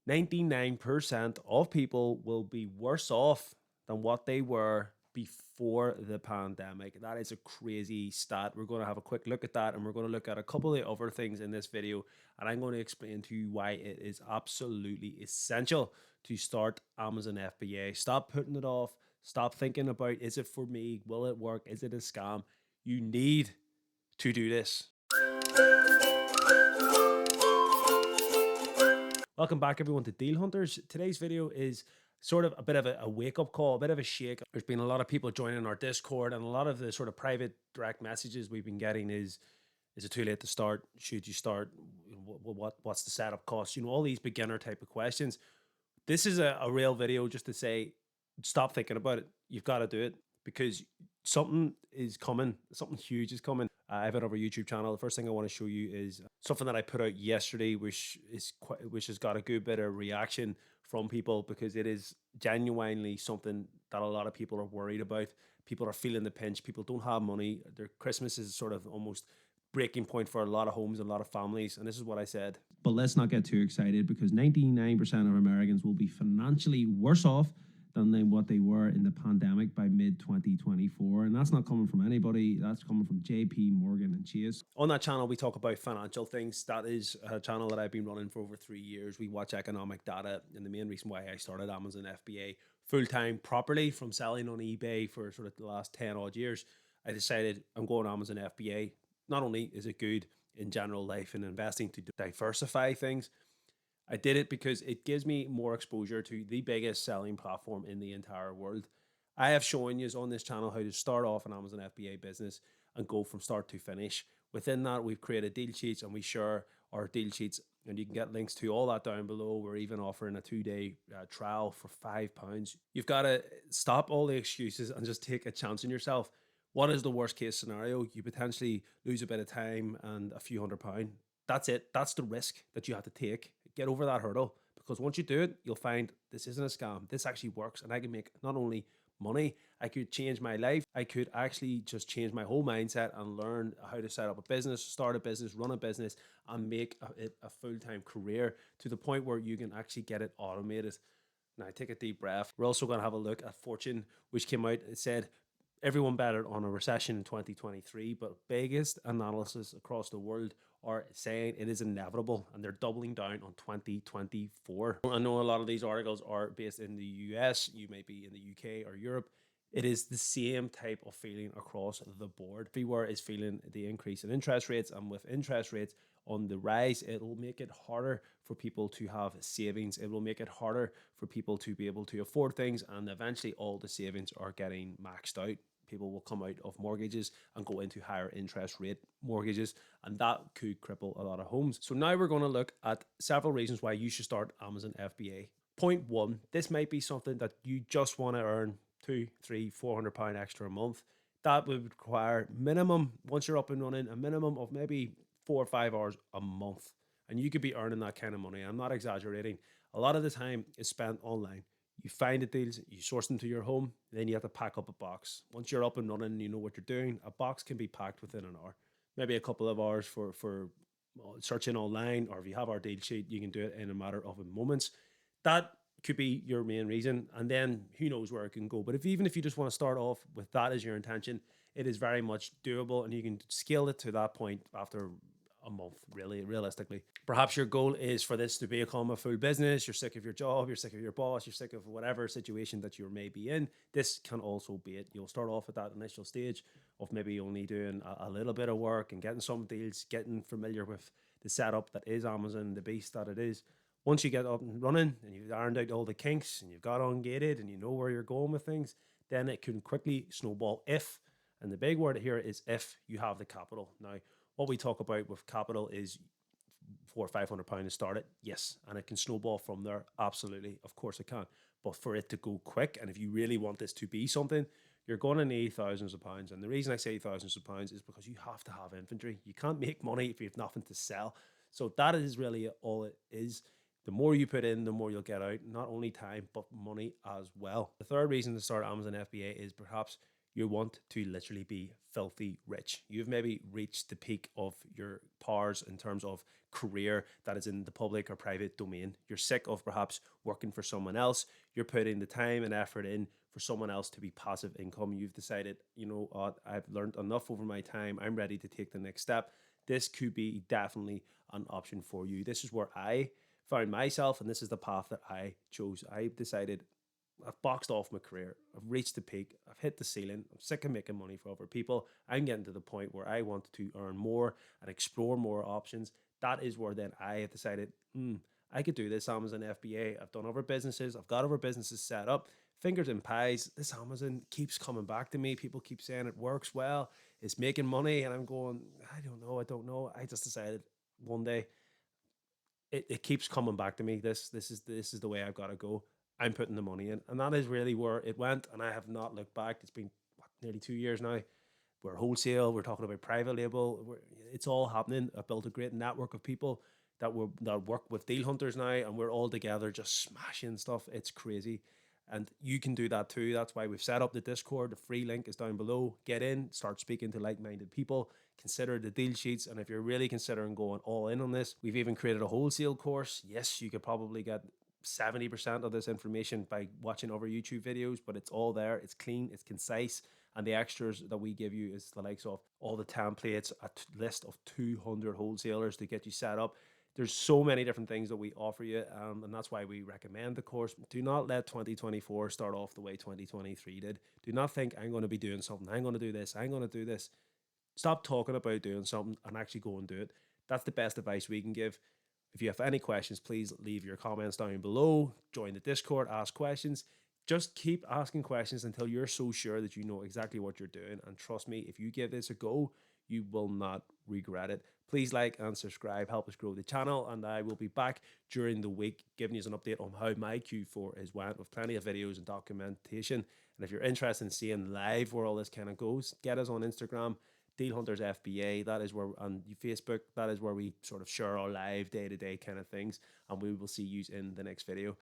99% of people will be worse off than what they were before the pandemic. That is a crazy stat. We're going to have a quick look at that, and we're going to look at a couple of other things in this video, and I'm going to explain to you why it is absolutely essential to start Amazon FBA. Stop putting it off. Stop thinking about, is it for me? Will it work? Is it a scam? You need to do this. Welcome back, everyone, to Deal Hunters. Today's video is sort of a bit of a wake-up call, a bit of a shake. There's been a lot of people joining our Discord, and a lot of the sort of private direct messages we've been getting is it too late to start? Should you start? What's the setup cost? You know, all these beginner type of questions. This is a real video just to say, stop thinking about it. You've got to do it because something is coming. Something huge is coming. I have another YouTube channel. The first thing I want to show you is something that I put out yesterday, which has got a good bit of reaction from people because it is genuinely something that a lot of people are worried about. People are feeling the pinch. People don't have money. Their Christmas is sort of almost breaking point for a lot of homes, a lot of families. And this is what I said. But let's not get too excited because 99% of Americans will be financially worse off than what they were in the pandemic by mid-2024. And that's not coming from anybody. That's coming from JP Morgan and Chase. On that channel, we talk about financial things. That is a channel that I've been running for over 3 years. We watch economic data. And the main reason why I started Amazon FBA full-time properly from selling on eBay for sort of the last 10 odd years, I decided I'm going Amazon FBA. Not only is it good in general life and investing to diversify things, I did it because it gives me more exposure to the biggest selling platform in the entire world. I have shown you on this channel how to start off an Amazon FBA business and go from start to finish. Within that, we've created deal sheets and we share our deal sheets, and you can get links to all that down below. We're even offering a 2-day trial for £5. You've got to stop all the excuses and just take a chance on yourself. What is the worst case scenario? You potentially lose a bit of time and a few £100. That's it. That's the risk that you have to take. Get over that hurdle, because once you do it, you'll find this isn't a scam. This actually works, and I can make not only money, I could change my life. I could actually just change my whole mindset and learn how to set up a business, start a business, run a business, and make it a full-time career to the point where you can actually get it automated. Now, take a deep breath. We're also going to have a look at Fortune, which came out. It said everyone betted on a recession in 2023, but biggest analysis across the world are saying it is inevitable, and they're doubling down on 2024. I know a lot of these articles are based in the US, you may be in the UK or Europe. It is the same type of feeling across the board. Everywhere is feeling the increase in interest rates, and with interest rates on the rise, it will make it harder for people to have savings. It will make it harder for people to be able to afford things, and eventually all the savings are getting maxed out. People will come out of mortgages and go into higher interest rate mortgages, and that could cripple a lot of homes. So now we're going to look at several reasons why you should start Amazon FBA. Point one, this might be something that you just want to earn £200, £300, £400 extra a month. That would require minimum, once you're up and running, a minimum of maybe 4 or 5 hours a month. And you could be earning that kind of money. I'm not exaggerating. A lot of the time is spent online. You find the deals, you source them to your home, then you have to pack up a box. Once you're up and running and you know what you're doing, a box can be packed within an hour. Maybe a couple of hours for searching online, or if you have our deal sheet, you can do it in a matter of moments. That could be your main reason, and then who knows where it can go. But even if you just want to start off with that as your intention, it is very much doable, and you can scale it to that point after a month, really, realistically. Perhaps your goal is for this to become a full business. You're sick of your job, you're sick of your boss, you're sick of whatever situation that you may be in. This can also be it. You'll start off at that initial stage of maybe only doing a little bit of work and getting some deals, getting familiar with the setup that is Amazon, the beast that it is. Once you get up and running and you've ironed out all the kinks and you've got ungated and you know where you're going with things, then it can quickly snowball if, and the big word here is if, you have the capital. Now, what we talk about with capital is £400 or £500 to start it, yes, and it can snowball from there, absolutely, of course it can. But for it to go quick, and if you really want this to be something, you're going to need thousands of pounds. And the reason I say thousands of pounds is because you have to have inventory. You can't make money if you have nothing to sell. So that is really all it is. The more you put in, the more you'll get out, not only time, but money as well. The third reason to start Amazon FBA is perhaps You want to literally be filthy rich. You've maybe reached the peak of your powers in terms of career that is in the public or private domain. You're sick of perhaps working for someone else. You're putting the time and effort in for someone else to be passive income. You've decided, you know what, I've learned enough over my time. I'm ready to take the next step. This could be definitely an option for you. This is where I found myself, and this is the path that I chose. I decided I've boxed off my career. I've reached the peak. I've hit the ceiling. I'm sick of making money for other people. I'm getting to the point where I want to earn more and explore more options. That is where then I have decided, I could do this Amazon FBA. I've done other businesses. I've got other businesses set up. Fingers and pies. This Amazon keeps coming back to me. People keep saying it works well. It's making money. And I'm going, I don't know. I don't know. I just decided one day it keeps coming back to me. This is the way I've got to go. I'm putting the money in, and that is really where it went. And I have not looked back. It's been nearly 2 years now. We're wholesale. We're talking about private label. It's all happening. I've built a great network of people that work with deal hunters now, and we're all together just smashing stuff. It's crazy. And you can do that too. That's why we've set up the Discord. The free link is down below. Get in, start speaking to like-minded people, consider the deal sheets. And if you're really considering going all in on this, we've even created a wholesale course. Yes, you could probably get 70% of this information by watching other YouTube videos, but it's all there. It's clean, it's concise. And the extras that we give you is the likes of all the templates, a list of 200 wholesalers to get you set up. There's so many different things that we offer you, and that's why we recommend the course. Do not let 2024 start off the way 2023 did. Do not think I'm going to be doing something. I'm going to do this. I'm going to do this. Stop talking about doing something and actually go and do it. That's the best advice we can give. If you have any questions, please leave your comments down below. Join the Discord, ask questions. Just keep asking questions until you're so sure that you know exactly what you're doing. And trust me, if you give this a go, you will not regret it. Please like and subscribe, help us grow the channel, and I will be back during the week giving you an update on how my Q4 is went with plenty of videos and documentation. And if you're interested in seeing live where all this kind of goes, get us on Instagram, Deal Hunters FBA. That is where, on Facebook, that is where we sort of share our live day-to-day kind of things, and we will see you in the next video.